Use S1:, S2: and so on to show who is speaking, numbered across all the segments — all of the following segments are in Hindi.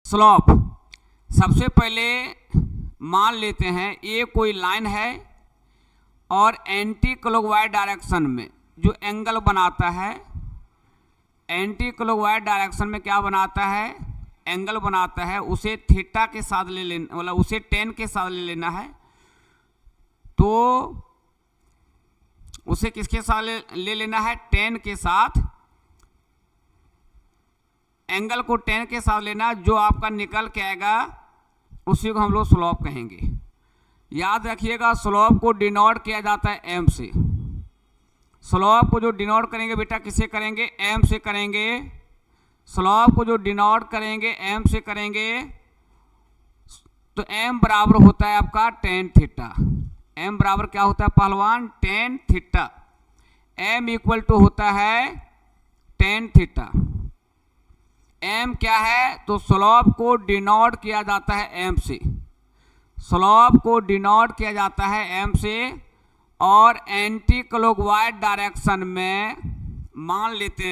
S1: स्लोप। सबसे पहले मान लेते हैं ये कोई लाइन है और एंटी क्लॉकवाइज डायरेक्शन में जो एंगल बनाता है, एंटी क्लॉकवाइज डायरेक्शन में क्या बनाता है, एंगल बनाता है, उसे थीटा के साथ ले लेना, मतलब उसे टेन के साथ ले लेना है। तो उसे किसके साथ ले लेना है, टेन के साथ, एंगल को टेन के साथ लेना। जो आपका निकल के आएगा उसी को हम लोग स्लोप कहेंगे। याद रखिएगा स्लोप को डिनोट किया जाता है एम से। स्लोप को जो डिनोट करेंगे बेटा किससे करेंगे, एम से करेंगे। स्लोप को जो डिनोट करेंगे एम से करेंगे तो एम बराबर होता है आपका टेन थीटा। एम बराबर क्या होता है पहलवान, tan theta. M equal to होता है टेन थीटा। एम क्या है, तो स्लोप को डिनोट किया जाता है एम से। स्लोप को डिनोट किया जाता है एम से और एंटी क्लॉकवाइज डायरेक्शन में मान लेते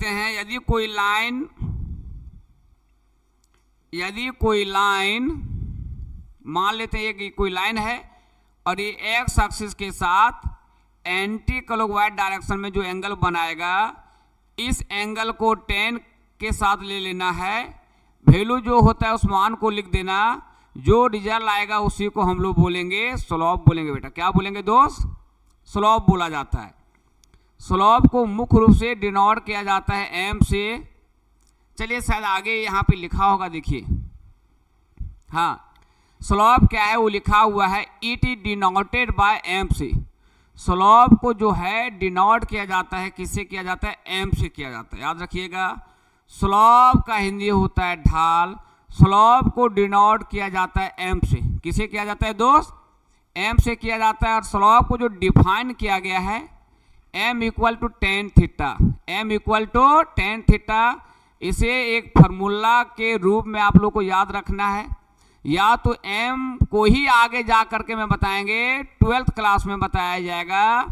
S1: हैं यदि कोई लाइन मान लेते हैं कि कोई लाइन है और ये एक्स एक्सिस के साथ एंटी क्लॉकवाइज डायरेक्शन में जो एंगल बनाएगा, इस एंगल को टेन के साथ ले लेना है। वैल्यू जो होता है उस मान को लिख देना, जो रिजल्ट आएगा उसी को हम लोग बोलेंगे स्लोप बोलेंगे। बेटा क्या बोलेंगे दोस्त, स्लोप बोला जाता है। स्लोप को मुख्य रूप से डिनोट किया जाता है एम से। चलिए शायद आगे यहाँ पे लिखा होगा, देखिए हाँ स्लोप क्या है वो लिखा हुआ है, it is denoted by M से। स्लोप को जो है डिनोट किया जाता है, किससे किया जाता है, एम से किया जाता है। याद रखिएगा स्लोप का हिंदी होता है ढाल। स्लोप को डिनोट किया जाता है एम से। किसे किया जाता है दोस्त, एम से किया जाता है। और स्लोप को जो डिफाइन किया गया है M equal to tan theta. M equal to tan theta. इसे एक फार्मूला के रूप में आप लोग को याद रखना है। या तो एम को ही आगे जा करके मैं बताएंगे, 12th क्लास में बताया जाएगा,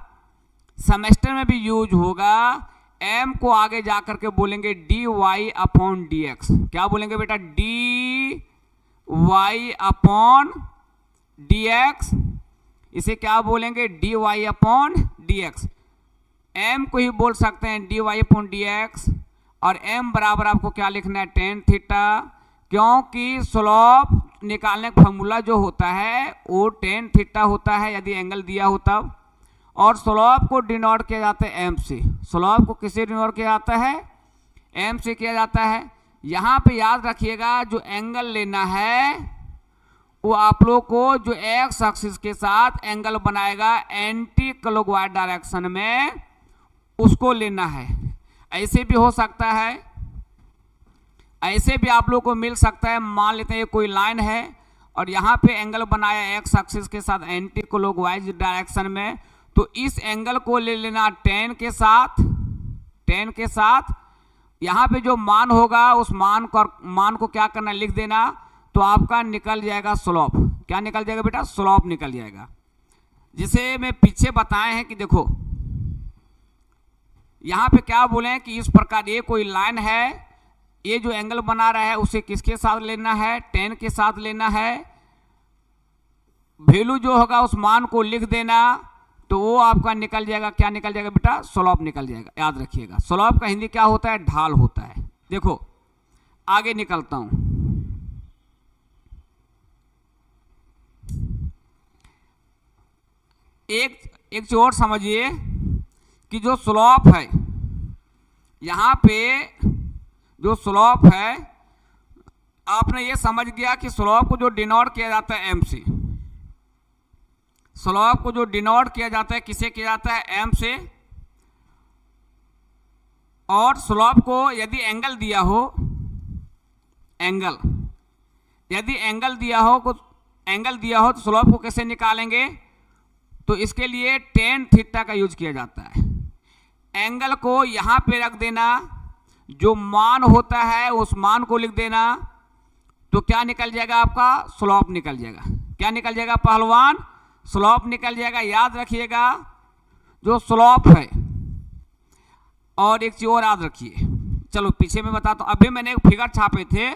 S1: सेमेस्टर में भी यूज होगा। एम को आगे जा करके बोलेंगे D Y upon D X. क्या बोलेंगे बेटा, D Y upon D X. इसे क्या बोलेंगे, D Y upon D X. M को ही बोल सकते हैं D Y upon D X. और एम बराबर आपको क्या लिखना है, टेन थीटा। क्योंकि स्लोप निकालने का फॉर्मूला जो होता है वो टेन थीटा होता है यदि एंगल दिया हो तब। और स्लोप को डिनोट किया जाता है एम से। स्लोप को किससे डिनोट किया जाता है, एम से किया जाता है। यहाँ पे याद रखिएगा जो एंगल लेना है वो आप लोग को जो एक्स एक्सिस के साथ एंगल बनाएगा एंटी क्लॉकवाइज डायरेक्शन में, उसको लेना है। ऐसे भी हो सकता है, ऐसे भी आप लोग को मिल सकता है। मान लेते हैं कोई लाइन है और यहाँ पे एंगल बनाया एक्स एक्सिस के साथ एंटी क्लॉकवाइज डायरेक्शन में, तो इस एंगल को ले लेना टेन के साथ। टेन के साथ यहाँ पे जो मान होगा उस मान को क्या करना, लिख देना। तो आपका निकल जाएगा स्लोप। क्या निकल जाएगा बेटा, स्लोप निकल जाएगा। जिसे मैं पीछे बताए हैं कि देखो यहाँ पे क्या बोले हैं कि इस प्रकार ये कोई लाइन है, ये जो एंगल बना रहा है उसे किसके साथ लेना है, टेन के साथ लेना है। वैल्यू जो होगा उस मान को लिख देना, तो वो आपका निकल जाएगा। क्या निकल जाएगा बेटा, स्लोप निकल जाएगा। याद रखिएगा स्लोप का हिंदी क्या होता है, ढाल होता है। देखो आगे निकलता हूं। एक चीज और समझिए कि जो स्लोप है, यहाँ पे जो स्लोप है, आपने ये समझ गया कि स्लोप को जो डिनोट किया जाता है एम से। स्लोप को जो डिनोट किया जाता है किसे किया जाता है, एम से। और स्लोप को यदि एंगल दिया हो, यदि एंगल दिया हो तो स्लोप को कैसे निकालेंगे, तो इसके लिए टेन थीटा का यूज किया जाता है। एंगल को यहाँ पे रख देना, जो मान होता है उस मान को लिख देना, तो क्या निकल जाएगा आपका, स्लोप निकल जाएगा। क्या निकल जाएगा पहलवान, स्लोप निकल जाएगा। याद रखिएगा जो स्लोप है और एक चीज और याद रखिए, चलो पीछे में बताता हूं। अभी मैंने एक फिगर छापे थे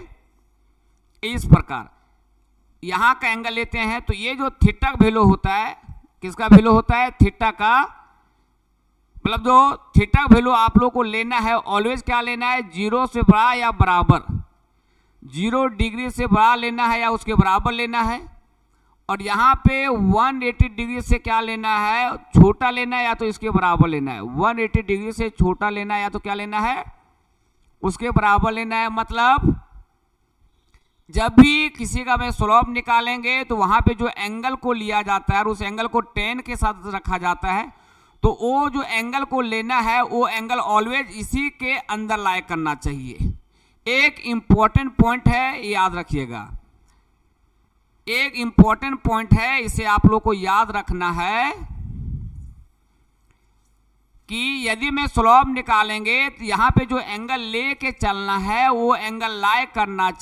S1: इस प्रकार, यहां का एंगल लेते हैं तो ये जो थीटा का वैल्यू होता है, किसका वैल्यू होता है? थीटा का। मतलब जो थीटा का वैल्यू आप लोग को लेना है ऑलवेज क्या लेना है? 0 से बड़ा या बराबर, 0 डिग्री से बड़ा लेना है या उसके बराबर लेना है। और यहाँ पे 180 डिग्री से क्या लेना है? छोटा लेना है या तो इसके बराबर लेना है। 180 डिग्री से छोटा लेना है या तो क्या लेना है? उसके बराबर लेना है। मतलब जब भी किसी का में स्लोप निकालेंगे तो वहां पे जो एंगल को लिया जाता है और उस एंगल को tan के साथ रखा जाता है, तो वो जो एंगल को लेना है वो एंगल ऑलवेज इसी के अंदर लाए करना चाहिए। एक इंपॉर्टेंट पॉइंट है, याद रखिएगा, एक इंपॉर्टेंट पॉइंट है, इसे आप लोग को याद रखना है कि यदि मैं स्लोप निकालेंगे तो यहां पे जो एंगल लेके चलना है वो एंगल लाए करना चाहिए।